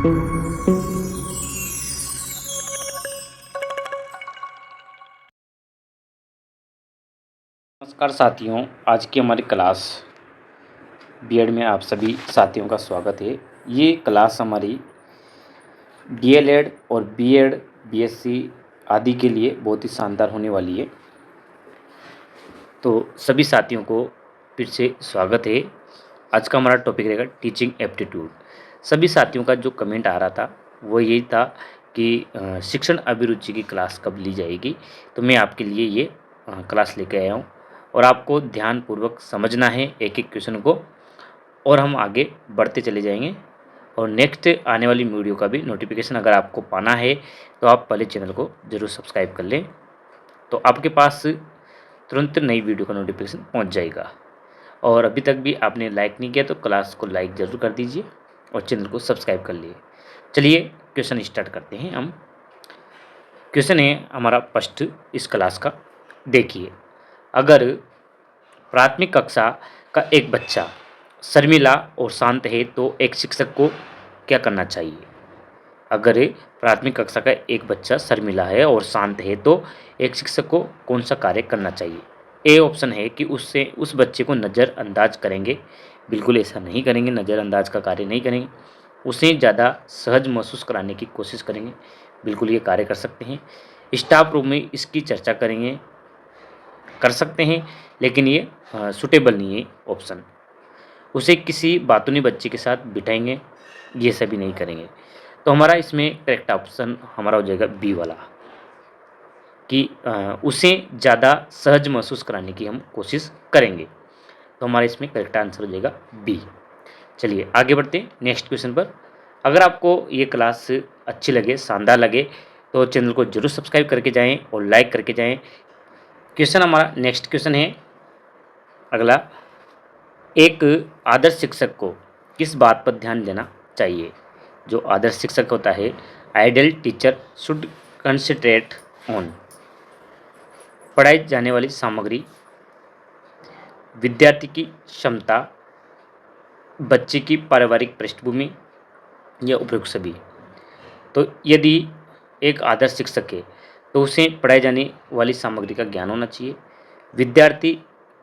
नमस्कार साथियों, आज की हमारी क्लास बीएड में आप सभी साथियों का स्वागत है। ये क्लास हमारी डीएलएड और बीएड, बीएससी आदि के लिए बहुत ही शानदार होने वाली है। तो सभी साथियों को फिर से स्वागत है। आज का हमारा टॉपिक रहेगा टीचिंग एप्टीट्यूड। सभी साथियों का जो कमेंट आ रहा था वो यही था कि शिक्षण अभिरुचि की क्लास कब ली जाएगी। तो मैं आपके लिए ये क्लास लेके आया हूँ और आपको ध्यानपूर्वक समझना है एक एक क्वेश्चन को, और हम आगे बढ़ते चले जाएंगे। और नेक्स्ट आने वाली वीडियो का भी नोटिफिकेशन अगर आपको पाना है तो आप पहले चैनल को ज़रूर सब्सक्राइब कर लें, तो आपके पास तुरंत नई वीडियो का नोटिफिकेशन पहुंच जाएगा। और अभी तक भी आपने लाइक नहीं किया तो क्लास को लाइक ज़रूर कर दीजिए और चैनल को सब्सक्राइब कर लिए। चलिए क्वेश्चन स्टार्ट करते हैं हम। क्वेश्चन है हमारा फर्स्ट इस क्लास का। देखिए, अगर प्राथमिक कक्षा का एक बच्चा शर्मिला और शांत है तो एक शिक्षक को क्या करना चाहिए। अगर प्राथमिक कक्षा का एक बच्चा शर्मिला है और शांत है तो एक शिक्षक को कौन सा कार्य करना चाहिए। ए ऑप्शन है कि उससे उस बच्चे को नज़रअंदाज करेंगे। बिल्कुल ऐसा नहीं करेंगे, नज़रअंदाज का कार्य नहीं करेंगे। उसे ज़्यादा सहज महसूस कराने की कोशिश करेंगे। बिल्कुल ये कार्य कर सकते हैं। स्टाफ रूम में इसकी चर्चा करेंगे, कर सकते हैं, लेकिन ये सुटेबल नहीं है ऑप्शन। उसे किसी बातूनी बच्चे के साथ बिठाएंगे, ये सभी नहीं करेंगे। तो हमारा इसमें करेक्ट ऑप्शन हमारा हो जाएगा बी वाला, कि उसे ज़्यादा सहज महसूस कराने की हम कोशिश करेंगे। तो हमारा इसमें करेक्ट आंसर हो जाएगा बी। चलिए आगे बढ़ते हैं नेक्स्ट क्वेश्चन पर। अगर आपको ये क्लास अच्छी लगे, शानदार लगे, तो चैनल को जरूर सब्सक्राइब करके जाएं और लाइक करके जाएं। क्वेश्चन हमारा नेक्स्ट क्वेश्चन है अगला, एक आदर्श शिक्षक को किस बात पर ध्यान देना चाहिए। जो आदर्श शिक्षक होता है, ideal teacher should concentrate on पढ़ाई जाने वाली सामग्री, विद्यार्थी की क्षमता, बच्चे की पारिवारिक पृष्ठभूमि या उपयुक्त सभी। तो यदि एक आदर्श शिक्षक है तो उसे पढ़ाई जाने वाली सामग्री का ज्ञान होना चाहिए, विद्यार्थी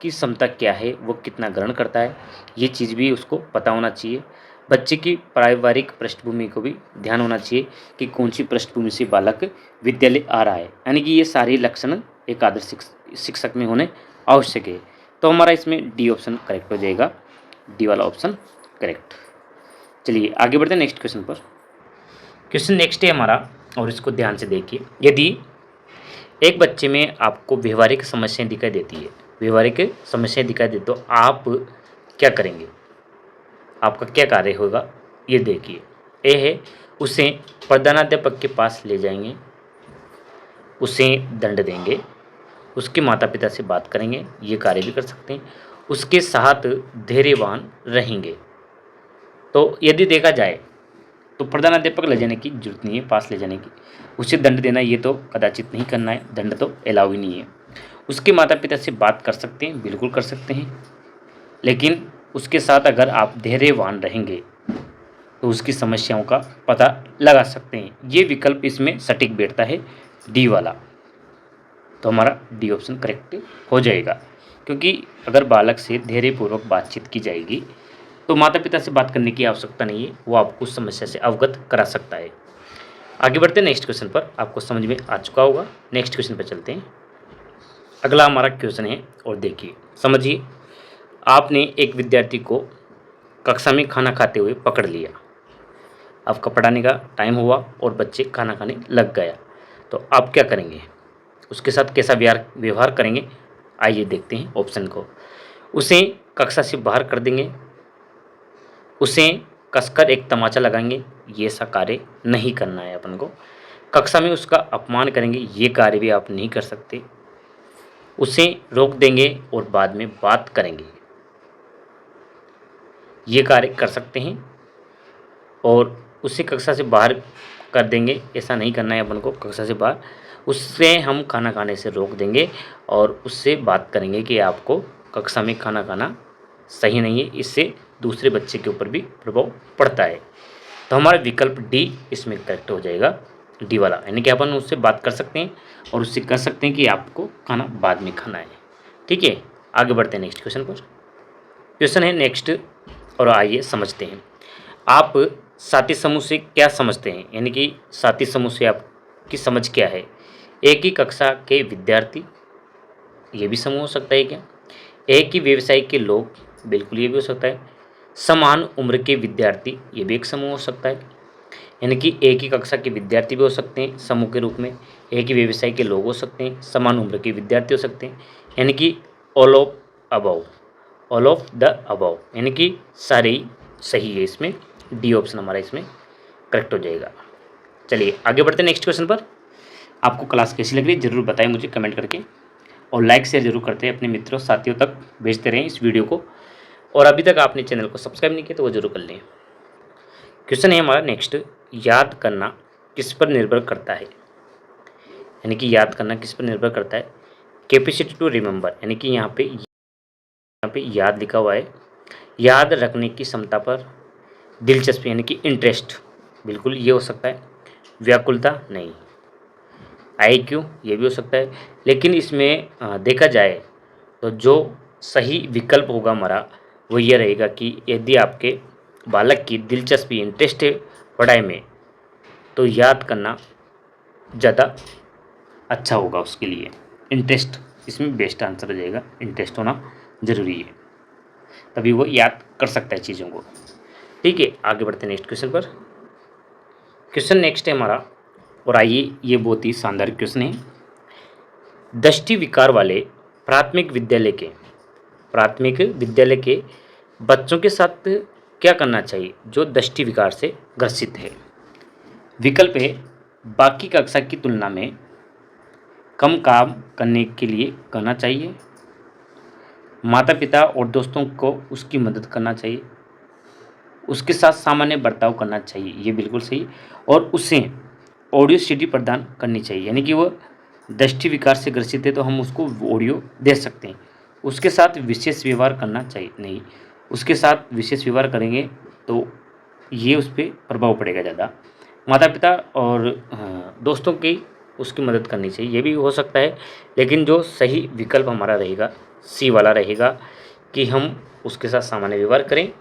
की क्षमता क्या है, वो कितना ग्रहण करता है, ये चीज़ भी उसको पता होना चाहिए। बच्चे की पारिवारिक पृष्ठभूमि को भी ध्यान होना चाहिए कि कौन सी पृष्ठभूमि से बालक विद्यालय आ रहा है, यानी कि ये सारे लक्षण एक आदर्श शिक्षक में होने आवश्यक है। तो हमारा इसमें डी ऑप्शन करेक्ट हो जाएगा, डी वाला ऑप्शन करेक्ट। चलिए आगे बढ़ते हैं नेक्स्ट क्वेश्चन पर। क्वेश्चन नेक्स्ट है हमारा, और इसको ध्यान से देखिए। यदि एक बच्चे में आपको व्यवहारिक समस्याएं दिखाई देती है, व्यवहारिक समस्याएं दिखाई दे तो आप क्या करेंगे, आपका क्या कार्य होगा, ये देखिए। ए है, उसे प्रधानाध्यापक के पास ले जाएंगे, उसे दंड देंगे, उसके माता पिता से बात करेंगे, ये कार्य भी कर सकते हैं, उसके साथ धैर्यवान रहेंगे। तो यदि देखा जाए तो प्रधानाध्यापक ले जाने की जरूरत नहीं है, पास ले जाने की। उसे दंड देना ये तो कदाचित नहीं करना है, दंड तो अलाउ ही नहीं है। उसके माता पिता से बात कर सकते हैं, बिल्कुल कर सकते हैं, लेकिन उसके साथ अगर आप धैर्यवान रहेंगे तो उसकी समस्याओं का पता लगा सकते हैं। ये विकल्प इसमें सटीक बैठता है, डी वाला। तो हमारा डी ऑप्शन करेक्ट हो जाएगा, क्योंकि अगर बालक से धैर्यपूर्वक बातचीत की जाएगी तो माता पिता से बात करने की आवश्यकता नहीं है, वो आपको उस समस्या से अवगत करा सकता है। आगे बढ़ते हैं नेक्स्ट क्वेश्चन पर, आपको समझ में आ चुका होगा। नेक्स्ट क्वेश्चन पर चलते हैं। अगला हमारा क्वेश्चन है, और देखिए समझिए। आपने एक विद्यार्थी को कक्षा में खाना खाते हुए पकड़ लिया। आपका पढ़ाने का टाइम हुआ और बच्चे खाना खाने लग गया, तो आप क्या करेंगे, उसके साथ कैसा व्यवहार करेंगे। आइए देखते हैं ऑप्शन को। उसे कक्षा से बाहर कर देंगे, उसे कसकर एक तमाचा लगाएंगे, ये ऐसा कार्य नहीं करना है अपन को। कक्षा में उसका अपमान करेंगे, ये कार्य भी आप नहीं कर सकते। उसे रोक देंगे और बाद में बात करेंगे, ये कार्य कर सकते हैं। और उसे कक्षा से बाहर कर देंगे, ऐसा नहीं करना है अपन को। कक्षा से बाहर उससे हम खाना खाने से रोक देंगे और उससे बात करेंगे कि आपको कक्षा में खाना खाना सही नहीं है, इससे दूसरे बच्चे के ऊपर भी प्रभाव पड़ता है। तो तो हमारा विकल्प डी इसमें करेक्ट हो जाएगा, डी वाला। यानी कि अपन उससे बात कर सकते हैं और उससे कह सकते हैं कि आपको खाना बाद में खाना है। ठीक है, आगे बढ़ते हैं नेक्स्ट क्वेश्चन पर। क्वेश्चन है नेक्स्ट, और आइए समझते हैं। आप साथी समूह से क्या समझते हैं, यानी कि साथी समूह से आपकी समझ क्या है? एक ही कक्षा के विद्यार्थी, ये भी समूह हो सकता है क्या? एक ही व्यवसाय के लोग, बिल्कुल ये भी हो सकता है। समान उम्र के विद्यार्थी, ये भी एक समूह हो सकता है। यानी कि एक ही कक्षा के विद्यार्थी भी हो सकते हैं समूह के रूप में, एक ही व्यवसाय के लोग हो सकते हैं, समान उम्र के विद्यार्थी हो सकते हैं। यानी कि all of above, all of the above, यानी कि सारे ही सही है। इसमें डी ऑप्शन हमारा इसमें करेक्ट हो जाएगा। चलिए आगे बढ़ते हैं नेक्स्ट क्वेश्चन पर। आपको क्लास कैसी लग रही है ज़रूर बताएं मुझे कमेंट करके, और लाइक शेयर जरूर करते हैं, अपने मित्रों साथियों तक भेजते रहें इस वीडियो को। और अभी तक आपने चैनल को सब्सक्राइब नहीं किया तो वो जरूर कर लें। क्वेश्चन है हमारा नेक्स्ट, याद करना किस पर निर्भर करता है? यानी कि याद करना किस पर निर्भर करता है? कैपेसिटी टू रिमेंबर, यानी कि यहाँ पे याद लिखा हुआ है, याद रखने की क्षमता पर। दिलचस्पी यानी कि इंटरेस्ट, बिल्कुल ये हो सकता है। व्याकुलता नहीं। IQ ये भी हो सकता है। लेकिन इसमें देखा जाए तो जो सही विकल्प होगा हमारा वो ये रहेगा कि यदि आपके बालक की दिलचस्पी, इंटरेस्ट है पढ़ाई में, तो याद करना ज़्यादा अच्छा होगा उसके लिए। इंटरेस्ट इसमें बेस्ट आंसर हो जाएगा, इंटरेस्ट होना ज़रूरी है, तभी वो याद कर सकता है चीज़ों को। ठीक है, आगे बढ़ते हैं नेक्स्ट क्वेश्चन पर। क्वेश्चन नेक्स्ट है हमारा, और आइए ये बहुत ही शानदार क्वेश्चन है। दृष्टि विकार वाले प्राथमिक विद्यालय के बच्चों के साथ क्या करना चाहिए जो दृष्टि विकार से ग्रसित है? विकल्प है, बाकी कक्षा की तुलना में कम काम करने के लिए करना चाहिए, माता पिता और दोस्तों को उसकी मदद करना चाहिए, उसके साथ सामान्य बर्ताव करना चाहिए, ये बिल्कुल सही, और उसे ऑडियो सीडी प्रदान करनी चाहिए। यानी कि वो दृष्टि विकार से ग्रसित है तो हम उसको ऑडियो दे सकते हैं। उसके साथ विशेष व्यवहार करना चाहिए, नहीं, उसके साथ विशेष व्यवहार करेंगे तो ये उस पर प्रभाव पड़ेगा ज़्यादा। माता पिता और दोस्तों की उसकी मदद करनी चाहिए, ये भी हो सकता है। लेकिन जो सही विकल्प हमारा रहेगा सी वाला रहेगा, कि हम उसके साथ सामान्य व्यवहार करें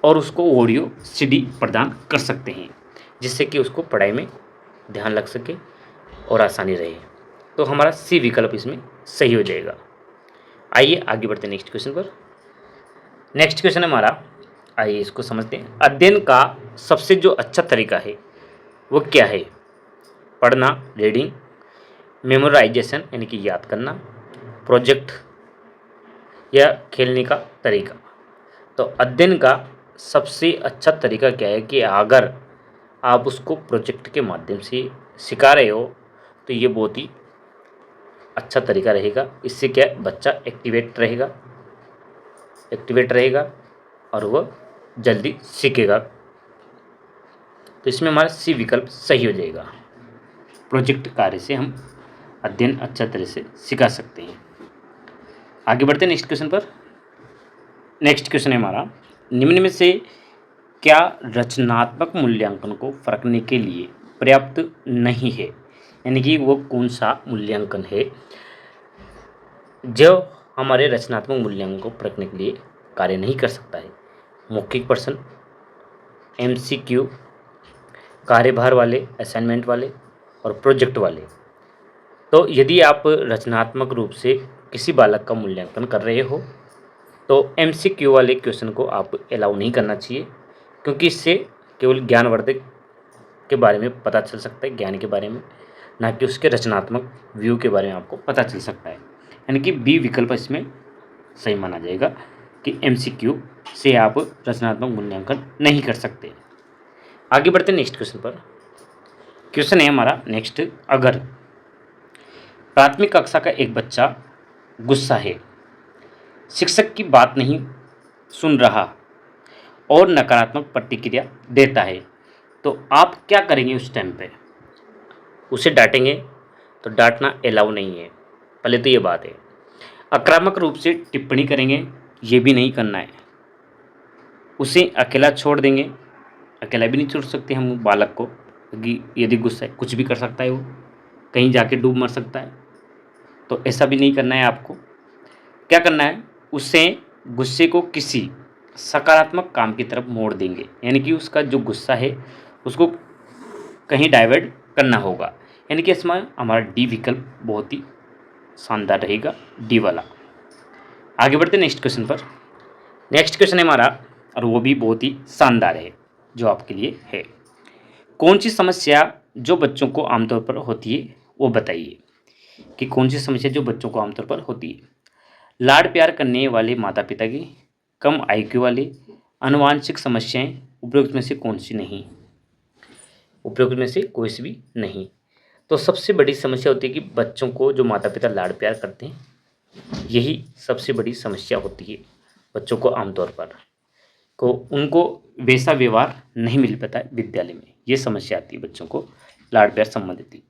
और उसको ऑडियो सीडी प्रदान कर सकते हैं, जिससे कि उसको पढ़ाई में ध्यान लग सके और आसानी रहे। तो हमारा सी विकल्प इसमें सही हो जाएगा। आइए आगे बढ़ते हैं नेक्स्ट क्वेश्चन पर। नेक्स्ट क्वेश्चन है हमारा, आइए इसको समझते हैं। अध्ययन का सबसे जो अच्छा तरीका है वो क्या है? पढ़ना, रीडिंग, मेमोराइजेशन यानी कि याद करना, प्रोजेक्ट, या खेलने का तरीका। तो अध्ययन का सबसे अच्छा तरीका क्या है कि अगर आप उसको प्रोजेक्ट के माध्यम से सिखा रहे हो तो ये बहुत ही अच्छा तरीका रहेगा। इससे क्या है, बच्चा एक्टिवेट रहेगा और वह जल्दी सीखेगा। तो इसमें हमारा सी विकल्प सही हो जाएगा। प्रोजेक्ट कार्य से हम अध्ययन अच्छा तरह से सिखा सकते हैं। आगे बढ़ते हैं नेक्स्ट क्वेश्चन पर। नेक्स्ट क्वेश्चन है हमारा, निम्न में से क्या रचनात्मक मूल्यांकन को परखने के लिए पर्याप्त नहीं है? यानी कि वो कौन सा मूल्यांकन है जो हमारे रचनात्मक मूल्यांकन को परखने के लिए कार्य नहीं कर सकता है? मौखिक प्रश्न, MCQ, कार्यभार वाले, असाइनमेंट वाले और प्रोजेक्ट वाले। तो यदि आप रचनात्मक रूप से किसी बालक का मूल्यांकन कर रहे हो तो MCQ वाले क्वेश्चन को आप अलाउ नहीं करना चाहिए, क्योंकि इससे केवल ज्ञानवर्धक के बारे में पता चल सकता है, ज्ञान के बारे में, ना कि उसके रचनात्मक व्यू के बारे में आपको पता चल सकता है। यानी कि बी विकल्प इसमें सही माना जाएगा कि MCQ से आप रचनात्मक मूल्यांकन नहीं कर सकते। आगे बढ़ते हैं नेक्स्ट क्वेश्चन पर। क्वेश्चन है हमारा नेक्स्ट, अगर प्राथमिक कक्षा का एक बच्चा गुस्सा है, शिक्षक की बात नहीं सुन रहा और नकारात्मक प्रतिक्रिया देता है, तो आप क्या करेंगे उस टाइम पे? उसे डांटेंगे? तो डांटना अलाउ नहीं है, पहले तो ये बात है। आक्रामक रूप से टिप्पणी करेंगे? ये भी नहीं करना है। उसे अकेला छोड़ देंगे? अकेला भी नहीं छोड़ सकते हम बालक को, क्योंकि यदि गुस्सा है कुछ भी कर सकता है, वो कहीं जाके डूब मर सकता है। तो ऐसा भी नहीं करना है आपको। क्या करना है, उससे गुस्से को किसी सकारात्मक काम की तरफ मोड़ देंगे, यानी कि उसका जो गुस्सा है उसको कहीं डाइवर्ट करना होगा। यानी कि इसमें हमारा डी विकल्प बहुत ही शानदार रहेगा, डी वाला। आगे बढ़ते नेक्स्ट क्वेश्चन पर। नेक्स्ट क्वेश्चन है हमारा, और वो भी बहुत ही शानदार है, जो आपके लिए है। कौन सी समस्या जो बच्चों को आमतौर पर होती है वो बताइए, कि कौन सी समस्या जो बच्चों को आमतौर पर होती है। लाड़ प्यार करने वाले माता पिता की, कम आईक्यू वाले, आनुवांशिक समस्याएं, उपरोक्त में से कौन सी नहीं। उपरोक्त में से कोई सी भी नहीं। तो सबसे बड़ी समस्या होती है कि बच्चों को जो माता पिता लाड़ प्यार करते हैं, यही सबसे बड़ी समस्या होती है बच्चों को आमतौर पर, को उनको वैसा व्यवहार नहीं मिल पाता है विद्यालय में। ये समस्या आती है बच्चों को लाड़ प्यार संबंधित।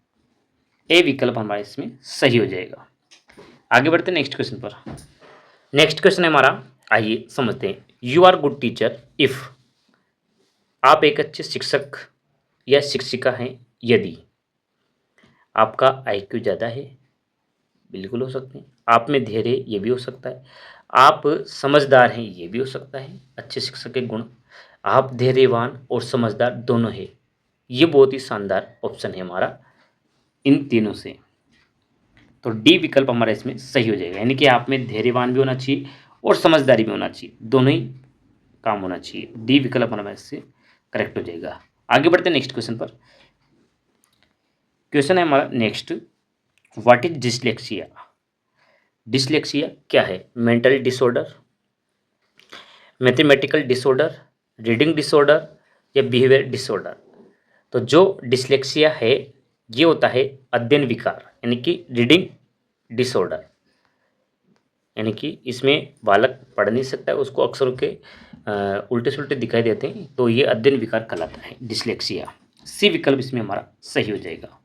ए विकल्प हमारा इसमें सही हो जाएगा। आगे बढ़ते हैं नेक्स्ट क्वेश्चन पर। नेक्स्ट क्वेश्चन है हमारा, आइए समझते हैं। You are good teacher if, आप एक अच्छे शिक्षक या शिक्षिका हैं यदि आपका आईक्यू ज़्यादा है, बिल्कुल हो सकते हैं। आप में धैर्य, ये भी हो सकता है। आप समझदार हैं, ये भी हो सकता है, अच्छे शिक्षक के गुण। आप धैर्यवान और समझदार दोनों हैं, ये बहुत ही शानदार ऑप्शन है हमारा इन तीनों से। तो डी विकल्प हमारा इसमें सही हो जाएगा, यानी कि आप में धैर्यवान भी होना चाहिए और समझदारी भी होना चाहिए, दोनों ही काम होना चाहिए। डी विकल्प हमारा इससे करेक्ट हो जाएगा। आगे बढ़ते हैं नेक्स्ट क्वेश्चन पर। क्वेश्चन है हमारा next, what is dyslexia. Dyslexia क्या है? Mental disorder, mathematical disorder, reading disorder या बिहेवियर डिसऑर्डर। तो जो डिसलेक्सिया है ये होता है अध्ययन विकार, यानी कि रीडिंग डिसऑर्डर, यानी कि इसमें बालक पढ़ नहीं सकता है, उसको अक्षरों के उल्टे सुल्टे दिखाई देते हैं, तो ये अध्ययन विकार कहलाता है डिसलेक्सिया। सी विकल्प इसमें हमारा सही हो जाएगा।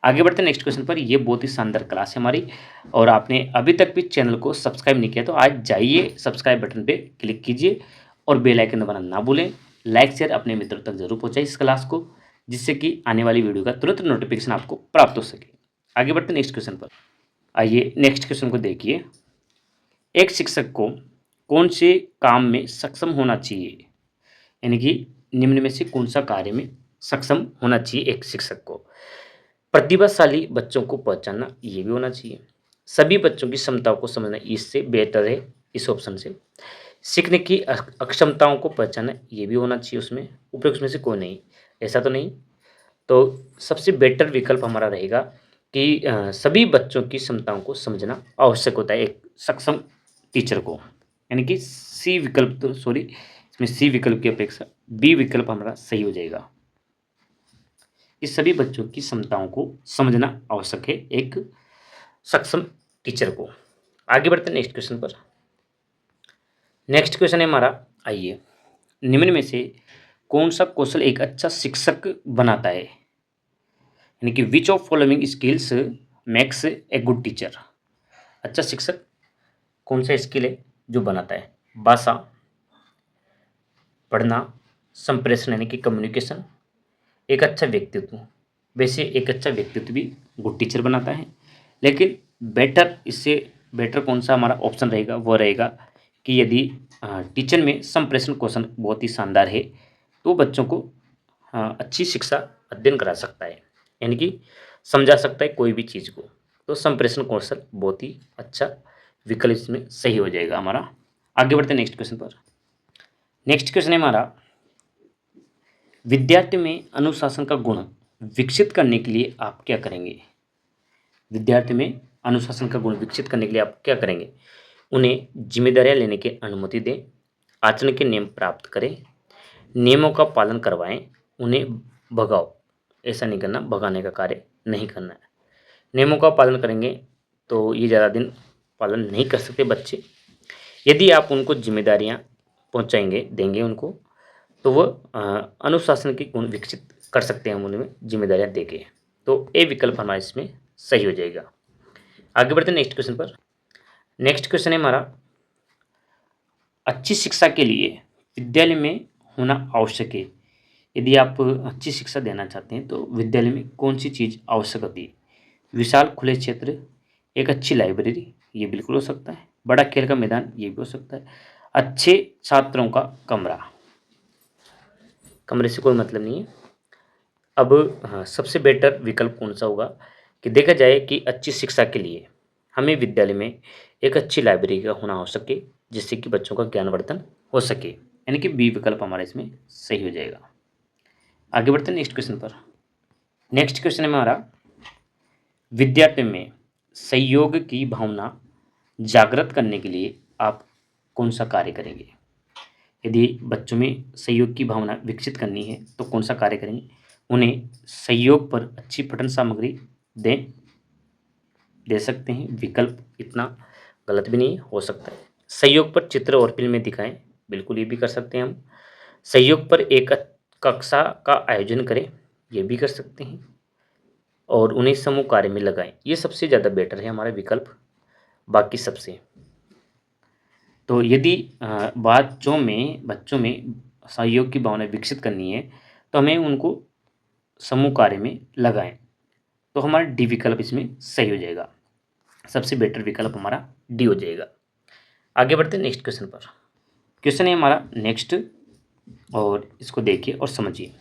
आगे बढ़ते हैं नेक्स्ट क्वेश्चन पर। ये बहुत ही शानदार क्लास है हमारी, और आपने अभी तक भी चैनल को सब्सक्राइब नहीं किया तो आज जाइए सब्सक्राइब बटन पे क्लिक कीजिए और बेल आइकन दबाना ना भूलें। लाइक शेयर अपने मित्रों तक जरूर पहुंचाइए इस क्लास को, जिससे कि आने वाली वीडियो का तुरंत नोटिफिकेशन आपको प्राप्त हो सके। आगे बढ़ते हैं नेक्स्ट क्वेश्चन पर। आइए नेक्स्ट क्वेश्चन को देखिए। एक शिक्षक को कौन से काम में सक्षम होना चाहिए, यानी कि निम्न में से कौन सा कार्य में सक्षम होना चाहिए एक शिक्षक को। प्रतिभाशाली बच्चों को पहचानना, ये भी होना चाहिए। सभी बच्चों की क्षमताओं को समझना, इससे बेहतर है इस ऑप्शन से। सीखने की अक्षमताओं को पहचानना, ये भी होना चाहिए उसमें। उपरोक्त में से कोई नहीं, ऐसा तो नहीं। तो सबसे बेटर विकल्प हमारा रहेगा कि सभी बच्चों की क्षमताओं को समझना आवश्यक होता है एक सक्षम टीचर को, यानी कि सी विकल्प, तो सॉरी इसमें सी विकल्प की अपेक्षा बी विकल्प हमारा सही हो जाएगा। इस सभी बच्चों की क्षमताओं को समझना आवश्यक है एक सक्षम टीचर को। आगे बढ़ते हैं नेक्स्ट क्वेश्चन पर। नेक्स्ट क्वेश्चन है हमारा, आइए, निम्न में से कौन सा कौशल एक अच्छा शिक्षक बनाता है, यानी कि which of following skills makes a good teacher. अच्छा शिक्षक कौन सा स्किल है जो बनाता है? भाषा, पढ़ना, संप्रेषण यानी कि कम्युनिकेशन, एक अच्छा व्यक्तित्व। वैसे एक अच्छा व्यक्तित्व भी गुड टीचर बनाता है, लेकिन बेटर, इससे बेटर कौन सा हमारा ऑप्शन रहेगा, वो रहेगा कि यदि टीचर में संप्रेषण कौशल बहुत ही शानदार है तो बच्चों को अच्छी शिक्षा अध्ययन करा सकता है, यानी कि समझा सकता है कोई भी चीज़ को। तो संप्रेषण कौशल बहुत ही अच्छा विकल्प इसमें सही हो जाएगा हमारा। आगे बढ़ते हैं नेक्स्ट क्वेश्चन पर। नेक्स्ट क्वेश्चन है हमारा, विद्यार्थी में अनुशासन का गुण विकसित करने के लिए आप क्या करेंगे। विद्यार्थी में अनुशासन का गुण विकसित करने के लिए आप क्या करेंगे? उन्हें जिम्मेदारियां लेने की अनुमति दें, आचरण के नियम प्राप्त करें, नियमों का पालन करवाएं, उन्हें भगाओ, ऐसा नहीं करना, भगाने का कार्य नहीं करना है। नियमों का पालन करेंगे तो ये ज़्यादा दिन पालन नहीं कर सकते बच्चे। यदि आप उनको जिम्मेदारियां पहुंचाएंगे, देंगे उनको, तो वह अनुशासन के गुण विकसित कर सकते हैं हम उनमें जिम्मेदारियां देके। तो ए विकल्प हमारा इसमें सही हो जाएगा। आगे बढ़ते हैं नेक्स्ट क्वेश्चन पर। नेक्स्ट क्वेश्चन है हमारा, अच्छी शिक्षा के लिए विद्यालय में होना आवश्यक है, यदि आप अच्छी शिक्षा देना चाहते हैं तो विद्यालय में कौन सी चीज़ आवश्यक होती है? विशाल खुले क्षेत्र, एक अच्छी लाइब्रेरी, ये बिल्कुल हो सकता है। बड़ा खेल का मैदान, ये भी हो सकता है। अच्छे छात्रों का कमरा, कमरे से कोई मतलब नहीं है। अब हाँ, सबसे बेटर विकल्प कौन सा होगा कि देखा जाए कि अच्छी शिक्षा के लिए हमें विद्यालय में एक अच्छी लाइब्रेरी का होना हो सके, जिससे कि बच्चों का ज्ञानवर्धन हो सके, यानी कि बी विकल्प हमारा इसमें सही हो जाएगा। आगे बढ़ते हैं नेक्स्ट क्वेश्चन पर। नेक्स्ट क्वेश्चन है हमारा, विद्यार्थी में सहयोग की भावना जागृत करने के लिए आप कौन सा कार्य करेंगे? यदि बच्चों में सहयोग की भावना विकसित करनी है तो कौन सा कार्य करेंगे? उन्हें सहयोग पर अच्छी पठन सामग्री दें, दे सकते हैं। विकल्प इतना गलत भी नहीं हो सकता है। सहयोग पर चित्र और फिल्में दिखाएं, बिल्कुल ये भी कर सकते हैं हम। सहयोग पर एक कक्षा का आयोजन करें, ये भी कर सकते हैं। और उन्हें समूह कार्य में लगाएं, ये सबसे ज़्यादा बेटर है हमारा विकल्प बाकी सबसे। तो यदि बच्चों में सहयोग की भावना विकसित करनी है तो हमें उनको समूह कार्य में लगाएं, तो हमारा डी विकल्प इसमें सही हो जाएगा। सबसे बेटर विकल्प हमारा डी हो जाएगा। आगे बढ़ते हैं नेक्स्ट क्वेश्चन पर। क्वेश्चन है हमारा नेक्स्ट, और इसको देखिए और समझिए।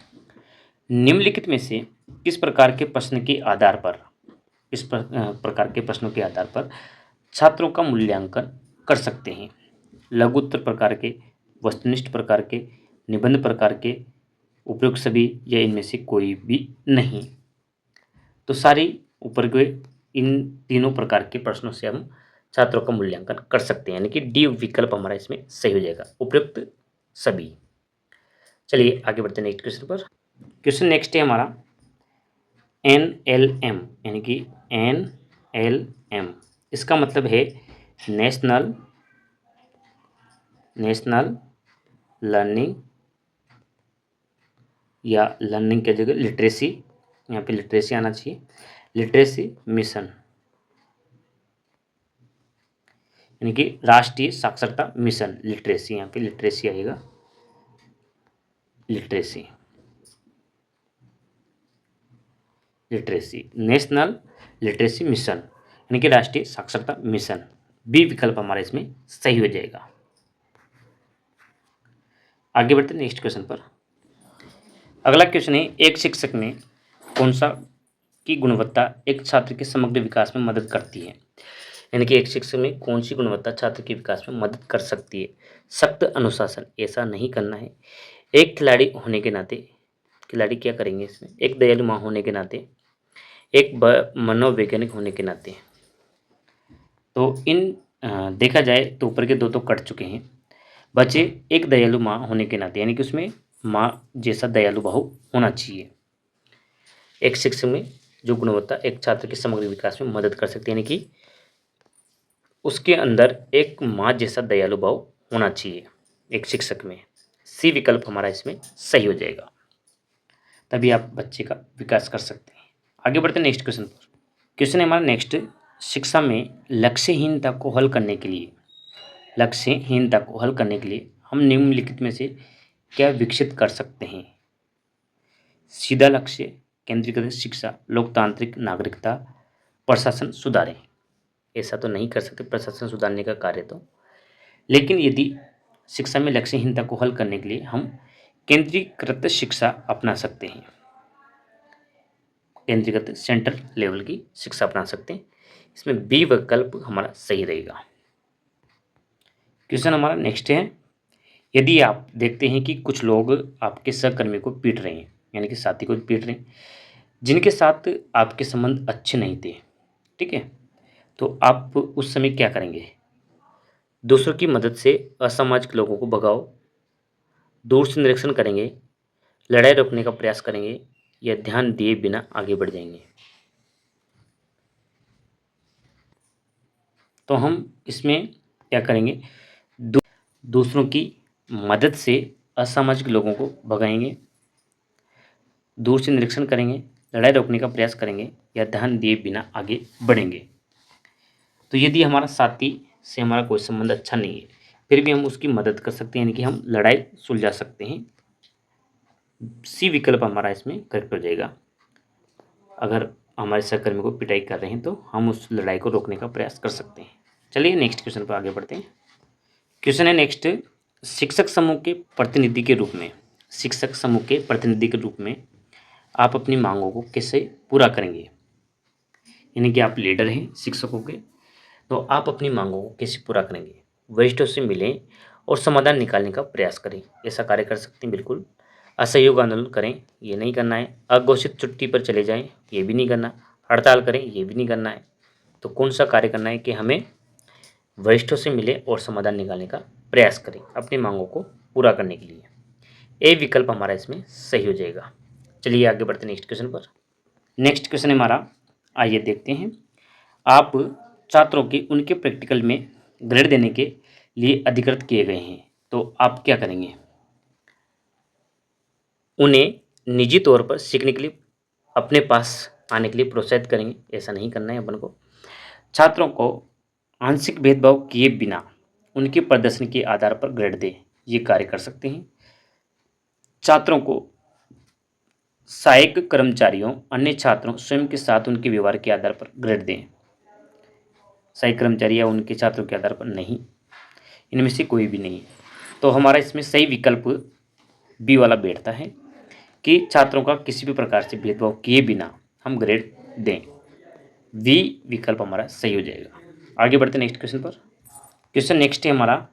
निम्नलिखित में से किस प्रकार के प्रश्न के आधार पर प्रकार के प्रश्नों के आधार पर छात्रों का मूल्यांकन कर सकते हैं? लघु उत्तर प्रकार के, वस्तुनिष्ठ प्रकार के, निबंध प्रकार के, उपयुक्त सभी, या इनमें से कोई भी नहीं? तो सारी ऊपर के इन तीनों प्रकार के प्रश्नों से हम छात्रों का मूल्यांकन कर सकते हैं, यानी कि डी विकल्प हमारा इसमें सही हो जाएगा, उपयुक्त सभी। चलिए आगे बढ़ते हैं नेक्स्ट क्वेश्चन पर। क्वेश्चन नेक्स्ट है हमारा NLM, यानी कि NLM इसका मतलब है नेशनल लर्निंग, या लर्निंग की जगह लिटरेसी, यहाँ पे लिटरेसी आना चाहिए, लिटरेसी मिशन, यानी कि राष्ट्रीय साक्षरता मिशन। लिटरेसी, यहाँ पे लिटरेसी आएगा, लिटरेसी नेशनल लिटरेसी मिशन, यानी कि राष्ट्रीय साक्षरता मिशन। बी विकल्प हमारा इसमें सही हो जाएगा। आगे बढ़ते हैं नेक्स्ट क्वेश्चन पर। अगला क्वेश्चन है, एक शिक्षक में कौन सा की गुणवत्ता एक छात्र के समग्र विकास में मदद करती है? यानी कि एक शिक्षक में कौन सी गुणवत्ता छात्र के विकास में मदद कर सकती है? सख्त अनुशासन, ऐसा नहीं करना है। एक खिलाड़ी होने के नाते, खिलाड़ी क्या करेंगे इसमें? एक दयालु माँ होने के नाते, एक मनोवैज्ञानिक होने के नाते। तो इन देखा जाए तो ऊपर के दो तो कट चुके हैं, बचे एक दयालु माँ होने के नाते, यानी कि उसमें माँ जैसा दयालु भाव होना चाहिए। एक शिक्षक में जो गुणवत्ता एक छात्र के समग्र विकास में मदद कर सकती है, यानी कि उसके अंदर एक माँ जैसा दयालु भाव होना चाहिए एक शिक्षक में। सी विकल्प हमारा इसमें सही हो जाएगा, तभी आप बच्चे का विकास कर सकते हैं। आगे बढ़ते हैं नेक्स्ट क्वेश्चन पर। क्वेश्चन है हमारा नेक्स्ट, शिक्षा में लक्ष्यहीनता को हल करने के लिए हम निम्नलिखित में से क्या विकसित कर सकते हैं? सीधा लक्ष्य, केंद्रीकृत शिक्षा, लोकतांत्रिक नागरिकता, प्रशासन सुधारें। ऐसा तो नहीं कर सकते प्रशासन सुधारने का कार्य तो, लेकिन यदि शिक्षा में लक्ष्यहीनता को हल करने के लिए हम केंद्रीकृत शिक्षा अपना सकते हैं, केंद्रीकृत सेंट्रल लेवल की शिक्षा अपना सकते हैं। इसमें बी विकल्प हमारा सही रहेगा। क्वेश्चन हमारा नेक्स्ट है, यदि आप देखते हैं कि कुछ लोग आपके सहकर्मी को पीट रहे हैं, यानी कि साथी को पीट रहे हैं, जिनके साथ आपके संबंध अच्छे नहीं थे, ठीक है, तो आप उस समय क्या करेंगे? दूसरों की मदद से असामाजिक लोगों को भगाओ, दूर से निरीक्षण करेंगे, लड़ाई रोकने का प्रयास करेंगे, या ध्यान दिए बिना आगे बढ़ जाएंगे? तो हम इसमें क्या करेंगे? दूसरों की मदद से असामाजिक लोगों को भगाएंगे, दूर से निरीक्षण करेंगे, लड़ाई रोकने का प्रयास करेंगे, या ध्यान दिए बिना आगे बढ़ेंगे। तो यदि हमारा साथी से हमारा कोई संबंध अच्छा नहीं है, फिर भी हम उसकी मदद कर सकते हैं, यानी कि हम लड़ाई सुलझा सकते हैं। सी विकल्प हमारा इसमें करेक्ट हो जाएगा। अगर हमारे सहकर्मी को पिटाई कर रहे हैं तो हम उस लड़ाई को रोकने का प्रयास कर सकते हैं। चलिए नेक्स्ट क्वेश्चन पर आगे बढ़ते हैं। क्वेश्चन है नेक्स्ट, शिक्षक समूह के प्रतिनिधि के रूप में, शिक्षक समूह के प्रतिनिधि के रूप में आप अपनी मांगों को कैसे पूरा करेंगे। यानी कि आप लीडर हैं शिक्षकों के, तो आप अपनी मांगों को कैसे पूरा करेंगे। वरिष्ठों से मिलें और समाधान निकालने का प्रयास करें, ऐसा कार्य कर सकते हैं बिल्कुल। असहयोग आंदोलन करें, ये नहीं करना है। अघोषित छुट्टी पर चले जाएं, ये भी नहीं करना। हड़ताल करें, ये भी नहीं करना है। तो कौन सा कार्य करना है कि हमें वरिष्ठों से मिले और समाधान निकालने का प्रयास करें अपनी मांगों को पूरा करने के लिए। ए विकल्प हमारा इसमें सही हो जाएगा। चलिए आगे बढ़ते हैं नेक्स्ट क्वेश्चन पर। नेक्स्ट क्वेश्चन है हमारा, आइए देखते हैं। आप छात्रों के उनके प्रैक्टिकल में ग्रेड देने के लिए अधिकृत किए गए हैं, तो आप क्या करेंगे। उन्हें निजी तौर पर सीखने के लिए अपने पास आने के लिए प्रोत्साहित करेंगे, ऐसा नहीं करना है अपन को। छात्रों को आंशिक भेदभाव किए बिना उनके प्रदर्शन के आधार पर ग्रेड दें, ये कार्य कर सकते हैं। छात्रों को सहायक कर्मचारियों, अन्य छात्रों स्वयं के साथ उनके व्यवहार के आधार पर ग्रेड दें। सहायक कर्मचारी या उनके छात्रों के आधार पर नहीं, इनमें से कोई भी नहीं। तो हमारा इसमें सही विकल्प बी वाला बैठता है कि छात्रों का किसी भी प्रकार से भेदभाव किए बिना हम ग्रेड दें। वी विकल्प हमारा सही हो जाएगा। आगे बढ़ते नेक्स्ट क्वेश्चन पर। क्वेश्चन नेक्स्ट है हमारा,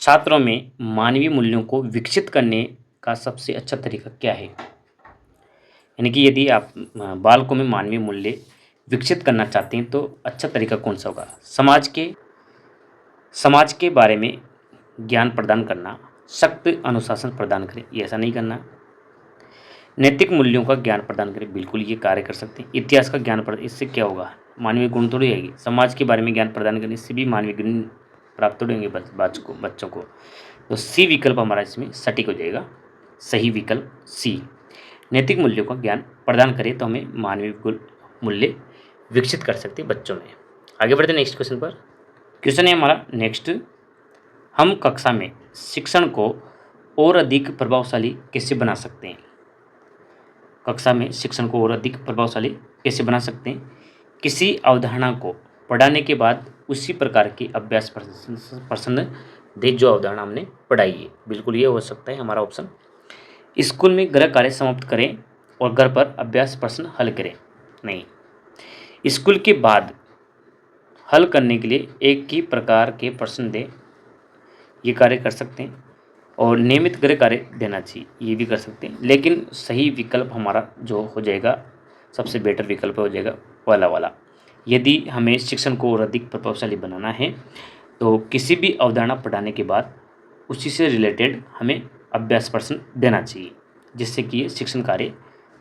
छात्रों में मानवीय मूल्यों को विकसित करने का सबसे अच्छा तरीका क्या है। यानी कि यदि आप बालकों में मानवीय मूल्य विकसित करना चाहते हैं तो अच्छा तरीका कौन सा होगा। समाज के बारे में ज्ञान प्रदान करना, सख्त अनुशासन प्रदान करें, ये ऐसा नहीं करना। नैतिक मूल्यों का ज्ञान प्रदान करें, बिल्कुल ये कार्य कर सकते हैं। इतिहास का ज्ञान प्रदान, इससे क्या होगा, मानवीय गुण थोड़ी आएगी। समाज के बारे में ज्ञान प्रदान करने से भी मानवीय गुण प्राप्त थोड़ी होंगे बच्चों को। तो सी विकल्प हमारा इसमें सटीक हो जाएगा। सही विकल्प सी। नैतिक मूल्यों का ज्ञान प्रदान करें तो हमें मानवीय गुण मूल्य विकसित कर सकते हैं बच्चों में। आगे बढ़ते नेक्स्ट क्वेश्चन पर। क्वेश्चन है हमारा नेक्स्ट, हम कक्षा में शिक्षण को और अधिक प्रभावशाली कैसे बना सकते हैं। कक्षा में शिक्षण को और अधिक प्रभावशाली कैसे बना सकते हैं। किसी अवधारणा को पढ़ाने के बाद उसी प्रकार की अभ्यास प्रश्न दे जो अवधारणा हमने पढ़ाई है, बिल्कुल ये हो सकता है हमारा ऑप्शन। स्कूल में गृह कार्य समाप्त करें और घर पर अभ्यास प्रश्न हल करें, नहीं। स्कूल के बाद हल करने के लिए एक ही प्रकार के प्रश्न दें, ये कार्य कर सकते हैं। और नियमित गृह कार्य देना चाहिए, ये भी कर सकते हैं। लेकिन सही विकल्प हमारा जो हो जाएगा, सबसे बेटर विकल्प हो जाएगा पहला वाला। यदि हमें शिक्षण को और अधिक प्रभावशाली बनाना है तो किसी भी अवधारणा पढ़ाने के बाद उसी से रिलेटेड हमें अभ्यास प्रश्न देना चाहिए, जिससे कि ये शिक्षण कार्य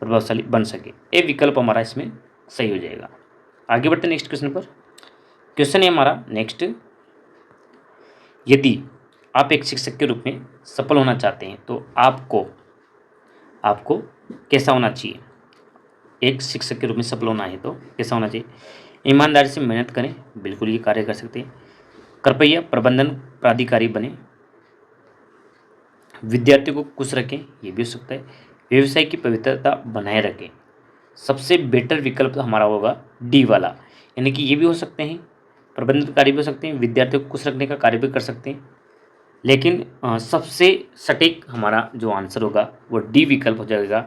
प्रभावशाली बन सके। ये विकल्प हमारा इसमें सही हो जाएगा। आगे बढ़ते नेक्स्ट क्वेश्चन पर। क्वेश्चन है हमारा नेक्स्ट, यदि आप एक शिक्षक के रूप में सफल होना चाहते हैं तो आपको कैसा होना चाहिए। एक शिक्षक के रूप में सफल होना है तो कैसा होना चाहिए। ईमानदारी से मेहनत करें, बिल्कुल ये कार्य कर सकते हैं। कृपया प्रबंधन प्राधिकारी बने। विद्यार्थियों को खुश रखें, ये भी हो सकता है। व्यवसाय की पवित्रता बनाए रखें। सबसे बेटर विकल्प हमारा होगा डी वाला, यानी कि ये भी हो सकते हैं, प्रबंधनकारी भी हो सकते हैं, विद्यार्थियों को खुश रखने का कार्य भी कर सकते हैं। लेकिन सबसे सटीक हमारा जो आंसर होगा वो डी विकल्प हो जाएगा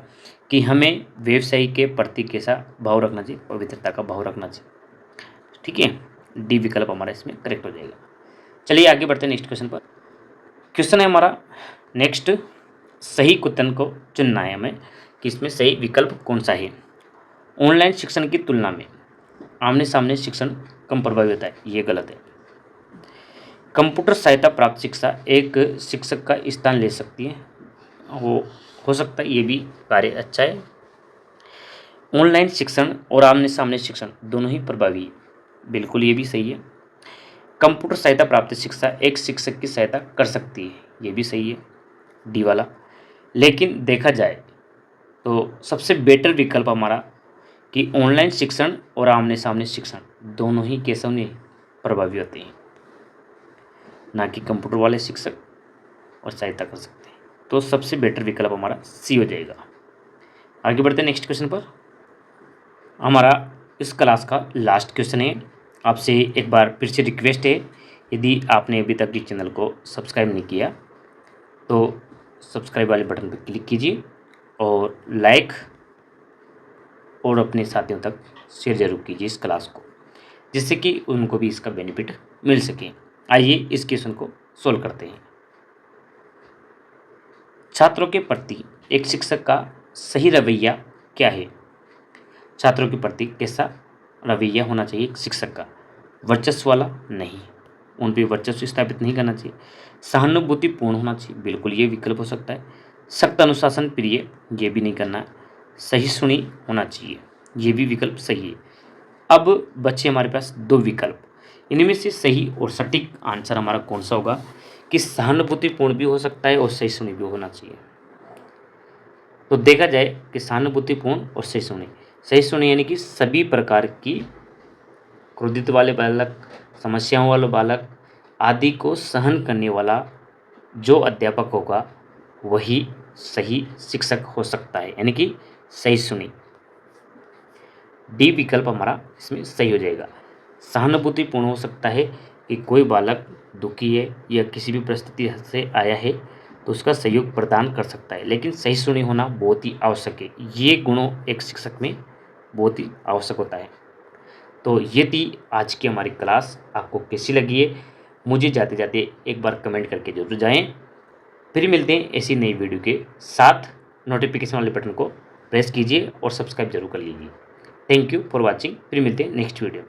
कि हमें व्यवसाय के प्रति कैसा भाव रखना चाहिए, पवित्रता का भाव रखना चाहिए। ठीक है, डी विकल्प हमारा इसमें करेक्ट हो जाएगा। चलिए आगे बढ़ते हैं नेक्स्ट क्वेश्चन पर। क्वेश्चन है हमारा नेक्स्ट, सही क्वेश्चन को चुनना है हमें कि इसमें सही विकल्प कौन सा है। ऑनलाइन शिक्षण की तुलना में आमने सामने शिक्षण कम प्रभावी होता है, ये गलत है। कंप्यूटर सहायता प्राप्त शिक्षा एक शिक्षक का स्थान ले सकती है, हो सकता है ये भी कार्य अच्छा है। ऑनलाइन शिक्षण और आमने सामने शिक्षण दोनों ही प्रभावी है, बिल्कुल ये भी सही है। कंप्यूटर सहायता प्राप्त शिक्षा एक शिक्षक की सहायता कर सकती है, ये भी सही है, डी वाला। लेकिन देखा जाए तो सबसे बेटर विकल्प हमारा कि ऑनलाइन शिक्षण और आमने सामने शिक्षण दोनों ही कैसे में प्रभावी होते हैं, ना कि कंप्यूटर वाले शिक्षक और सहायता कर सकते हैं। तो सबसे बेटर विकल्प हमारा सी हो जाएगा। आगे बढ़ते हैं नेक्स्ट क्वेश्चन पर। हमारा इस क्लास का लास्ट क्वेश्चन है। आपसे एक बार फिर से रिक्वेस्ट है, यदि आपने अभी तक इस चैनल को सब्सक्राइब नहीं किया तो सब्सक्राइब वाले बटन पर क्लिक कीजिए और लाइक और अपने साथियों तक शेयर जरूर कीजिए इस क्लास को, जिससे कि उनको भी इसका बेनिफिट मिल सके। आइए इस क्वेश्चन को सोल्व करते हैं। छात्रों के प्रति एक शिक्षक का सही रवैया क्या है? छात्रों के प्रति कैसा रवैया होना चाहिए एक शिक्षक का? वर्चस्व वाला नहीं, उन पर वर्चस्व स्थापित नहीं करना चाहिए। सहानुभूतिपूर्ण होना चाहिए, बिल्कुल ये विकल्प हो सकता है। सख्त अनुशासन प्रिय, ये भी नहीं करना है। सहिष्णुनी होना चाहिए, ये भी विकल्प सही है। अब बच्चे हमारे पास दो विकल्प, इनमें से सही और सटीक आंसर हमारा कौन सा होगा कि सहानुभूतिपूर्ण भी हो सकता है और सहिष्णु भी होना चाहिए। तो देखा जाए कि सहानुभूतिपूर्ण और सहिष्णु यानी कि सभी प्रकार की क्रोधित वाले बालक, समस्याओं वाले बालक आदि को सहन करने वाला जो अध्यापक होगा वही सही शिक्षक हो सकता है, यानी कि सहिष्णु। डी विकल्प हमारा इसमें सही हो जाएगा। सहानुभूतिपूर्ण हो सकता है कि कोई बालक दुखी है या किसी भी परिस्थिति से आया है तो उसका सहयोग प्रदान कर सकता है, लेकिन सहिष्णु होना बहुत ही आवश्यक है। ये गुणों एक शिक्षक में बहुत ही आवश्यक होता है। तो ये थी आज की हमारी क्लास, आपको कैसी लगी है मुझे जाते जाते एक बार कमेंट करके जरूर जाएं। फिर मिलते हैं ऐसी नई वीडियो के साथ। नोटिफिकेशन वाले बटन को प्रेस कीजिए और सब्सक्राइब जरूर कर लीजिए। Thank you for watching. फिर मिलते हैं नेक्स्ट वीडियो।